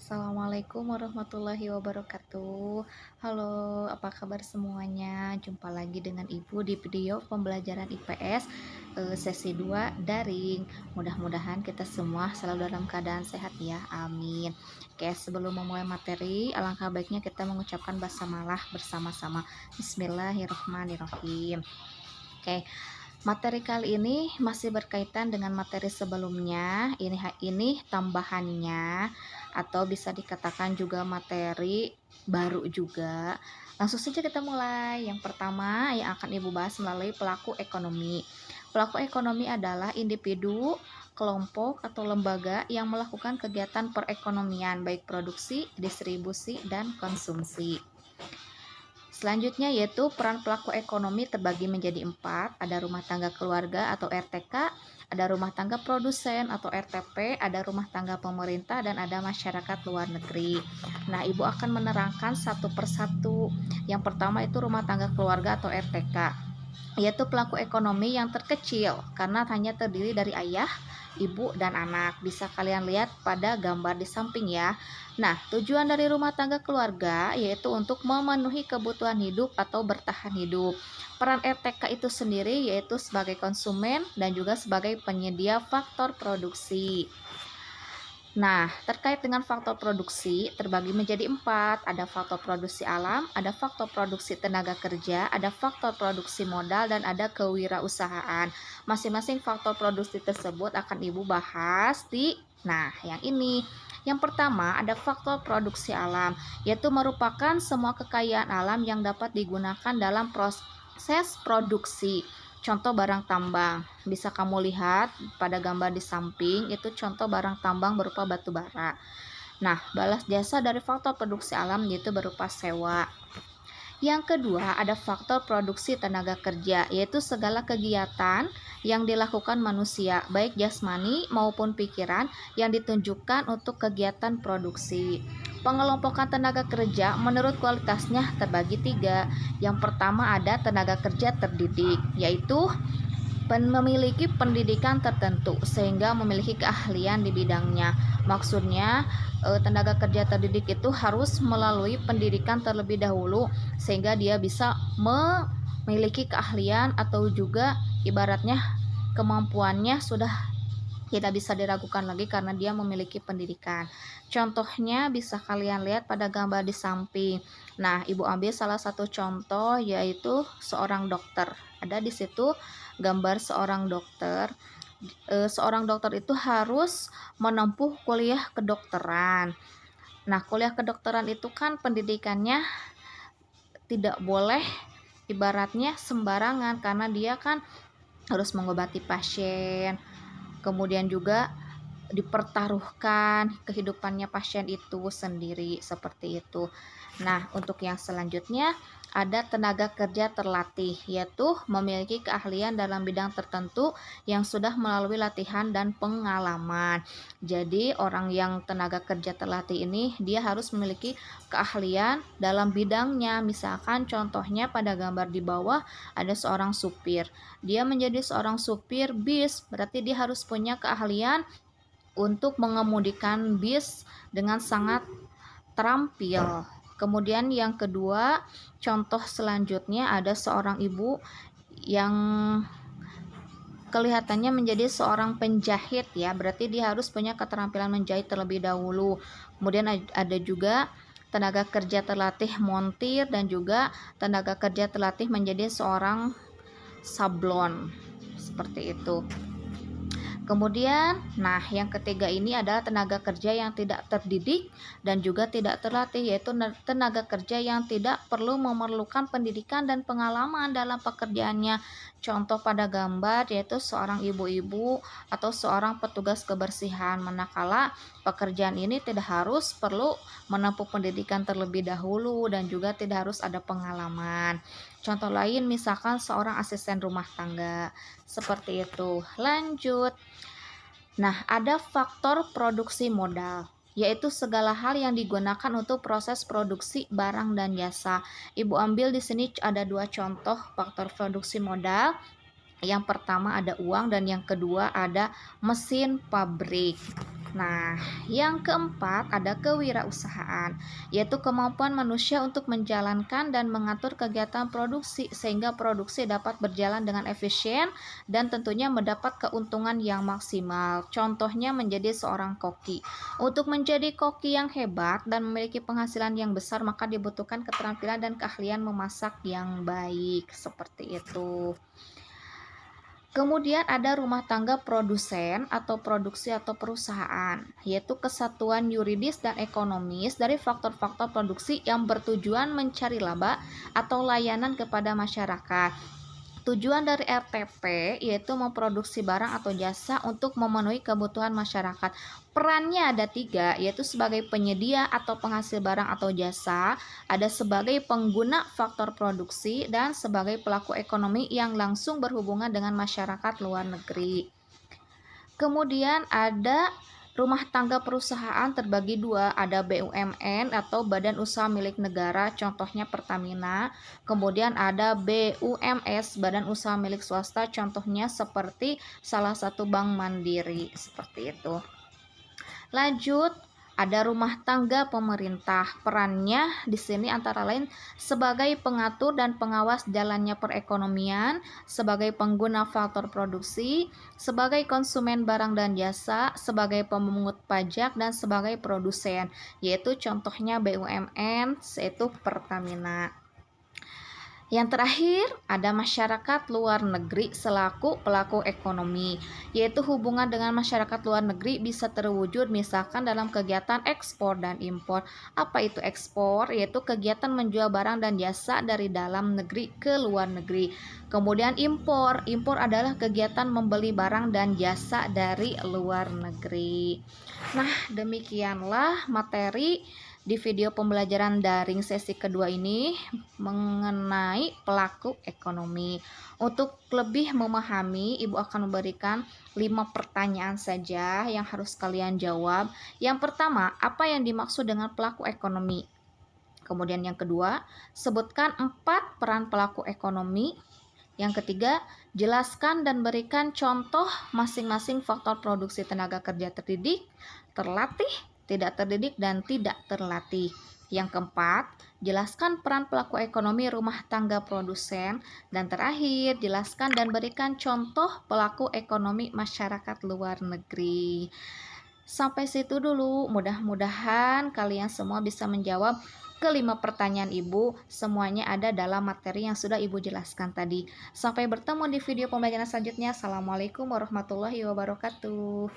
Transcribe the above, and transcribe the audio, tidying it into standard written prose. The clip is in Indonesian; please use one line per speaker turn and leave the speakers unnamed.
Assalamualaikum warahmatullahi wabarakatuh. Halo, apa kabar semuanya? Jumpa lagi dengan Ibu di video pembelajaran IPS sesi 2 daring. Mudah-mudahan kita semua selalu dalam keadaan sehat ya. Amin. Oke, sebelum memulai materi, alangkah baiknya kita mengucapkan basmalah bersama-sama. Bismillahirrahmanirrahim. Oke, materi kali ini masih berkaitan dengan materi sebelumnya. Ini tambahannya atau bisa dikatakan juga materi baru juga. Langsung saja kita mulai. Yang pertama yang akan Ibu bahas melalui pelaku ekonomi. Pelaku ekonomi adalah individu, kelompok atau lembaga yang melakukan kegiatan perekonomian baik produksi, distribusi, dan konsumsi. Selanjutnya yaitu peran pelaku ekonomi terbagi menjadi 4, ada rumah tangga keluarga atau RTK, ada rumah tangga produsen atau RTP, ada rumah tangga pemerintah, dan ada masyarakat luar negeri. Nah, Ibu akan menerangkan satu persatu. Yang pertama itu rumah tangga keluarga atau RTK, yaitu pelaku ekonomi yang terkecil karena hanya terdiri dari ayah, ibu, dan anak. Bisa kalian lihat pada gambar di samping ya. Nah, tujuan dari rumah tangga keluarga yaitu untuk memenuhi kebutuhan hidup atau bertahan hidup. Peran RTK itu sendiri yaitu sebagai konsumen dan juga sebagai penyedia faktor produksi. Nah, terkait dengan faktor produksi terbagi menjadi 4, ada faktor produksi alam, ada faktor produksi tenaga kerja, ada faktor produksi modal, dan ada kewirausahaan. Masing-masing faktor produksi tersebut akan Ibu bahas yang ini. Yang pertama ada faktor produksi alam, yaitu merupakan semua kekayaan alam yang dapat digunakan dalam proses produksi. Contoh barang tambang, bisa kamu lihat pada gambar di samping, itu contoh barang tambang berupa batu bara. Nah, balas jasa dari faktor produksi alam yaitu berupa sewa. Yang kedua, ada faktor produksi tenaga kerja, yaitu segala kegiatan yang dilakukan manusia, baik jasmani maupun pikiran, yang ditunjukkan untuk kegiatan produksi. Pengelompokan tenaga kerja menurut kualitasnya terbagi 3. Yang pertama ada tenaga kerja terdidik, yaitu memiliki pendidikan tertentu sehingga memiliki keahlian di bidangnya. Maksudnya tenaga kerja terdidik itu harus melalui pendidikan terlebih dahulu sehingga dia bisa memiliki keahlian atau juga ibaratnya kemampuannya sudah tidak bisa diragukan lagi karena dia memiliki pendidikan. Contohnya bisa kalian lihat pada gambar di samping. Nah, Ibu ambil salah satu contoh yaitu seorang dokter. Ada di situ gambar seorang dokter. Seorang dokter itu harus menempuh kuliah kedokteran. Nah, kuliah kedokteran itu kan pendidikannya tidak boleh ibaratnya sembarangan karena dia kan harus mengobati pasien. Kemudian juga dipertaruhkan kehidupannya pasien itu sendiri seperti itu. Nah, untuk yang selanjutnya ada tenaga kerja terlatih, yaitu memiliki keahlian dalam bidang tertentu yang sudah melalui latihan dan pengalaman. Jadi, orang yang tenaga kerja terlatih ini dia harus memiliki keahlian dalam bidangnya. Misalkan contohnya pada gambar di bawah ada seorang supir. Dia menjadi seorang supir bis, berarti dia harus punya keahlian untuk mengemudikan bis dengan sangat terampil. Kemudian yang kedua, contoh selanjutnya ada seorang ibu yang kelihatannya menjadi seorang penjahit ya, berarti dia harus punya keterampilan menjahit terlebih dahulu. Kemudian ada juga tenaga kerja terlatih montir dan juga tenaga kerja terlatih menjadi seorang sablon. Seperti itu. Kemudian, yang ketiga ini adalah tenaga kerja yang tidak terdidik dan juga tidak terlatih, yaitu tenaga kerja yang tidak perlu memerlukan pendidikan dan pengalaman dalam pekerjaannya. Contoh pada gambar yaitu seorang ibu-ibu atau seorang petugas kebersihan, manakala pekerjaan ini tidak harus perlu menempuh pendidikan terlebih dahulu dan juga tidak harus ada pengalaman. Contoh lain misalkan seorang asisten rumah tangga, seperti itu. Lanjut. Nah, ada faktor produksi modal, yaitu segala hal yang digunakan untuk proses produksi barang dan jasa. Ibu ambil di sini ada 2 contoh faktor produksi modal. Yang pertama ada uang dan yang kedua ada mesin pabrik. Nah, yang keempat ada kewirausahaan, yaitu kemampuan manusia untuk menjalankan dan mengatur kegiatan produksi sehingga produksi dapat berjalan dengan efisien dan tentunya mendapat keuntungan yang maksimal. Contohnya menjadi seorang koki. Untuk menjadi koki yang hebat dan memiliki penghasilan yang besar, maka dibutuhkan keterampilan dan keahlian memasak yang baik. Seperti itu. Kemudian ada rumah tangga produsen atau produksi atau perusahaan, yaitu kesatuan yuridis dan ekonomis dari faktor-faktor produksi yang bertujuan mencari laba atau layanan kepada masyarakat. Tujuan dari RTP yaitu memproduksi barang atau jasa untuk memenuhi kebutuhan masyarakat. Perannya ada tiga, yaitu sebagai penyedia atau penghasil barang atau jasa, ada sebagai pengguna faktor produksi, dan sebagai pelaku ekonomi yang langsung berhubungan dengan masyarakat luar negeri. Kemudian ada rumah tangga perusahaan terbagi dua, ada BUMN atau Badan Usaha Milik Negara, contohnya Pertamina. Kemudian ada BUMS, Badan Usaha Milik Swasta, contohnya seperti salah satu Bank Mandiri, seperti itu. Lanjut, ada rumah tangga pemerintah. Perannya di sini antara lain sebagai pengatur dan pengawas jalannya perekonomian, sebagai pengguna faktor produksi, sebagai konsumen barang dan jasa, sebagai pemungut pajak, dan sebagai produsen, yaitu contohnya BUMN, yaitu Pertamina. Yang terakhir, ada masyarakat luar negeri selaku pelaku ekonomi, yaitu hubungan dengan masyarakat luar negeri bisa terwujud misalkan dalam kegiatan ekspor dan impor. Apa itu ekspor? Yaitu kegiatan menjual barang dan jasa dari dalam negeri ke luar negeri. Kemudian impor. Impor adalah kegiatan membeli barang dan jasa dari luar negeri. Nah, demikianlah materi di video pembelajaran daring sesi kedua ini mengenai pelaku ekonomi. Untuk lebih memahami, Ibu akan memberikan 5 pertanyaan saja yang harus kalian jawab. Yang pertama, apa yang dimaksud dengan pelaku ekonomi? Kemudian yang kedua, sebutkan 4 peran pelaku ekonomi. Yang ketiga, jelaskan dan berikan contoh masing-masing faktor produksi tenaga kerja terdidik, terlatih, tidak terdidik, dan tidak terlatih. Yang keempat, jelaskan peran pelaku ekonomi rumah tangga produsen. Dan terakhir, jelaskan dan berikan contoh pelaku ekonomi masyarakat luar negeri. Sampai situ dulu, mudah-mudahan kalian semua bisa menjawab kelima pertanyaan Ibu. Semuanya ada dalam materi yang sudah Ibu jelaskan tadi. Sampai bertemu di video pembelajaran selanjutnya. Assalamualaikum warahmatullahi wabarakatuh.